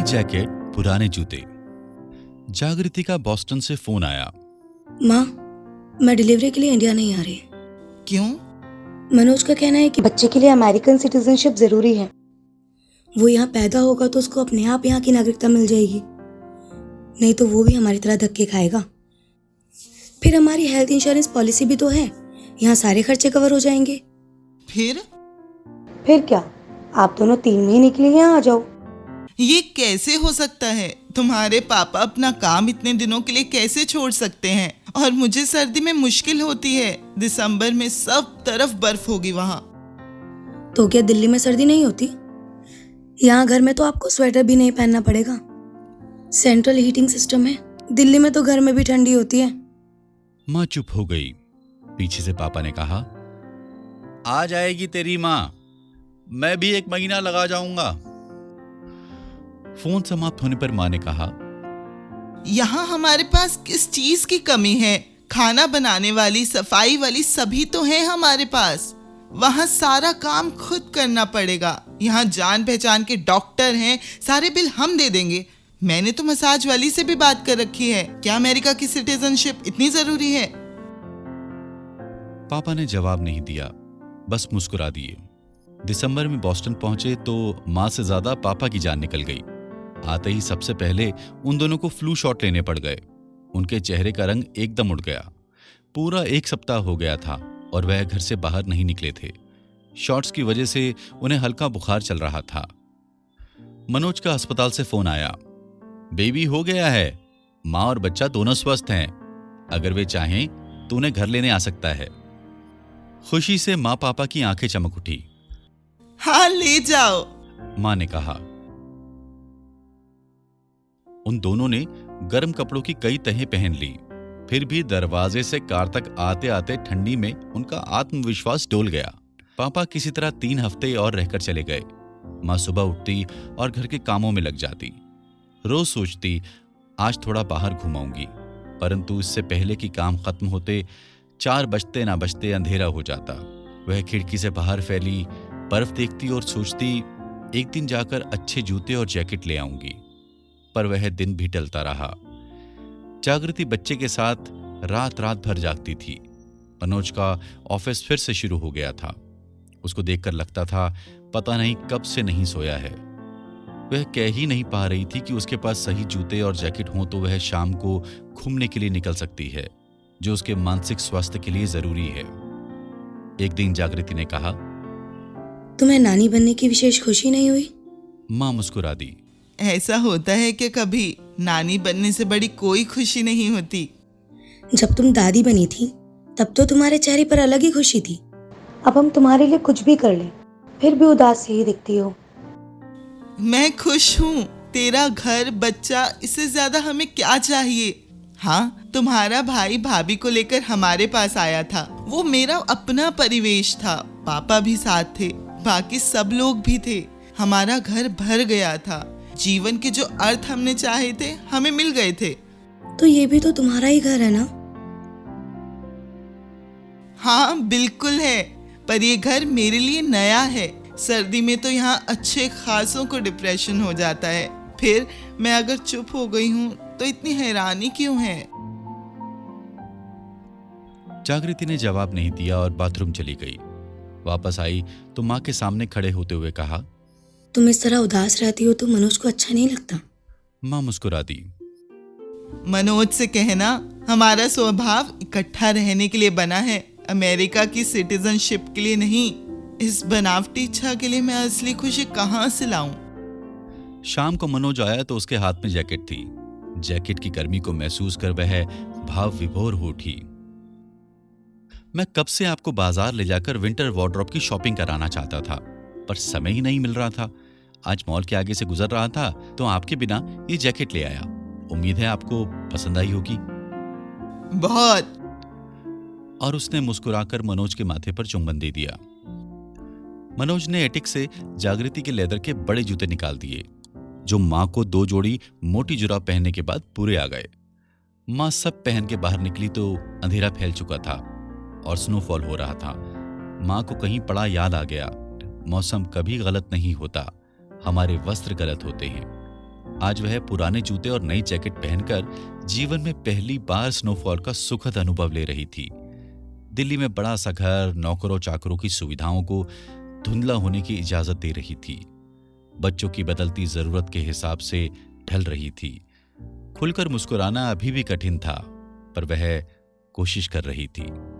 Jacket, पुराने जूते। जागृति का बॉस्टन से फोन आया। माँ, मैं डिलीवरी के लिए इंडिया नहीं आ रही। क्यों? मनोज का कहना है कि बच्चे के लिए अमेरिकन सिटीजनशिप जरूरी है। वो यहाँ पैदा होगा तो उसको अपने आप यहाँ की नागरिकता मिल जाएगी, नहीं तो वो भी हमारी तरह धक्के खाएगा। फिर हमारी हेल्थ इंश्योरेंस पॉलिसी भी तो है, यहाँ सारे खर्चे कवर हो जाएंगे। फिर क्या, आप दोनों 3 महीने के लिए यहाँ आ जाओ। ये कैसे हो सकता है? तुम्हारे पापा अपना काम इतने दिनों के लिए कैसे छोड़ सकते हैं? और मुझे सर्दी में मुश्किल होती है। दिसंबर में सब तरफ बर्फ होगी वहाँ। तो क्या दिल्ली में सर्दी नहीं होती? यहाँ घर में तो आपको स्वेटर भी नहीं पहनना पड़ेगा, सेंट्रल हीटिंग सिस्टम है। दिल्ली में तो घर में भी ठंडी होती है। माँ चुप हो गई। पीछे से पापा ने कहा, आ जाएगी तेरी माँ, मैं भी 1 महीना लगा जाऊंगा। फोन समाप्त होने पर माँ ने कहा, यहाँ हमारे पास किस चीज की कमी है? खाना बनाने वाली, सफाई वाली सभी तो है हमारे पास। वहाँ सारा काम खुद करना पड़ेगा। यहाँ जान पहचान के डॉक्टर हैं, सारे बिल हम दे देंगे। मैंने तो मसाज वाली से भी बात कर रखी है। क्या अमेरिका की सिटीजनशिप इतनी जरूरी है? पापा ने जवाब नहीं दिया, बस मुस्कुरा दिए। दिसंबर में बॉस्टन पहुंचे तो माँ से ज्यादा पापा की जान निकल गई। आते ही सबसे पहले उन दोनों को फ्लू शॉट लेने पड़ गए। उनके चेहरे का रंग एकदम उड़ गया। पूरा 1 सप्ताह हो गया था और वह घर से बाहर नहीं निकले थे। शॉट्स की वजह से उन्हें हल्का बुखार चल रहा था। मनोज का अस्पताल से फोन आया, बेबी हो गया है, माँ और बच्चा दोनों स्वस्थ हैं, अगर वे चाहें तो उन्हें घर लेने आ सकता है। खुशी से माँ पापा की आंखें चमक उठी। हाँ, ले जाओ, माँ ने कहा। उन दोनों ने गर्म कपड़ों की कई तहें पहन ली, फिर भी दरवाजे से कार तक आते आते ठंडी में उनका आत्मविश्वास डोल गया। पापा किसी तरह 3 हफ्ते और रहकर चले गए। माँ सुबह उठती और घर के कामों में लग जाती। रोज सोचती आज थोड़ा बाहर घुमाऊंगी, परंतु इससे पहले कि काम खत्म होते 4 बजते ना बजते अंधेरा हो जाता। वह खिड़की से बाहर फैली बर्फ देखती और सोचती एक दिन जाकर अच्छे जूते और जैकेट ले आऊंगी, पर वह दिन भी टलता रहा। जागृति बच्चे के साथ रात रात भर जागती थी। मनोज का ऑफिस फिर से शुरू हो गया था। उसको देखकर लगता था पता नहीं कब से नहीं सोया है। वह कह ही नहीं पा रही थी कि उसके पास सही जूते और जैकेट हों तो वह शाम को घूमने के लिए निकल सकती है, जो उसके मानसिक स्वास्थ्य के लिए जरूरी है। एक दिन जागृति ने कहा, तुम्हें नानी बनने की विशेष खुशी नहीं हुई? माँ मुस्कुरा दी। ऐसा होता है कि कभी नानी बनने से बड़ी कोई खुशी नहीं होती। जब तुम दादी बनी थी तब तो तुम्हारे चेहरे पर अलग ही खुशी थी। अब हम तुम्हारे लिए कुछ भी कर लें, फिर भी उदास ही दिखती हो। मैं खुश हूँ। तेरा घर, बच्चा, इससे ज्यादा हमें क्या चाहिए? हाँ, तुम्हारा भाई भाभी को लेकर हमारे पास आया था। वो मेरा अपना परिवेश था। पापा भी साथ थे, बाकी सब लोग भी थे। हमारा घर भर गया था। जीवन के जो अर्थ हमने चाहे थे हमें मिल गए थे। तो ये भी तो तुम्हारा ही घर है ना? हाँ बिल्कुल है, पर ये घर मेरे लिए नया है। सर्दी में तो यहाँ अच्छे खासों को डिप्रेशन हो जाता है। फिर मैं अगर चुप हो गई हूँ तो इतनी हैरानी क्यों है? जागृति ने जवाब नहीं दिया और बाथरूम चली गई। वापस आई तो माँ के सामने खड़े होते हुए कहा, तुम इस तरह उदास रहती हो तो मनोज को अच्छा नहीं लगता। माँ मुस्कुरा दी। मनोज से कहना हमारा स्वभाव इकट्ठा रहने के लिए बना है, अमेरिका की सिटीजनशिप के लिए नहीं। इस बनावटी इच्छा के लिए मैं असली खुशी कहाँ से लाऊं? शाम को मनोज आया तो उसके हाथ में जैकेट थी। जैकेट की गर्मी को महसूस कर वह भाव विभोर हो उठी। मैं कब से आपको बाजार ले जाकर विंटर वार्डरोब की शॉपिंग कराना चाहता था, पर समय ही नहीं मिल रहा था। आज मॉल के आगे से गुजर रहा था तो आपके बिना ये जैकेट ले आया। उम्मीद है आपको पसंद आई होगी। बहुत। और उसने मुस्कुराकर मनोज के माथे पर चुंबन दे दिया। मनोज ने एटिक से जागृति के लेदर के बड़े जूते निकाल दिए, जो माँ को 2 जोड़ी मोटी जुराब पहनने के बाद पूरे आ गए। माँ सब पहन के बाहर निकली तो अंधेरा फैल चुका था और स्नोफॉल हो रहा था। माँ को कहीं पड़ा याद आ गया, मौसम कभी गलत नहीं होता, हमारे वस्त्र गलत होते हैं। आज वह पुराने जूते और नई जैकेट पहनकर जीवन में पहली बार स्नोफॉल का सुखद अनुभव ले रही थी। दिल्ली में बड़ा सा घर नौकरों चाकरों की सुविधाओं को धुंधला होने की इजाजत दे रही थी। बच्चों की बदलती जरूरत के हिसाब से ढल रही थी। खुलकर मुस्कुराना अभी भी कठिन था, पर वह कोशिश कर रही थी।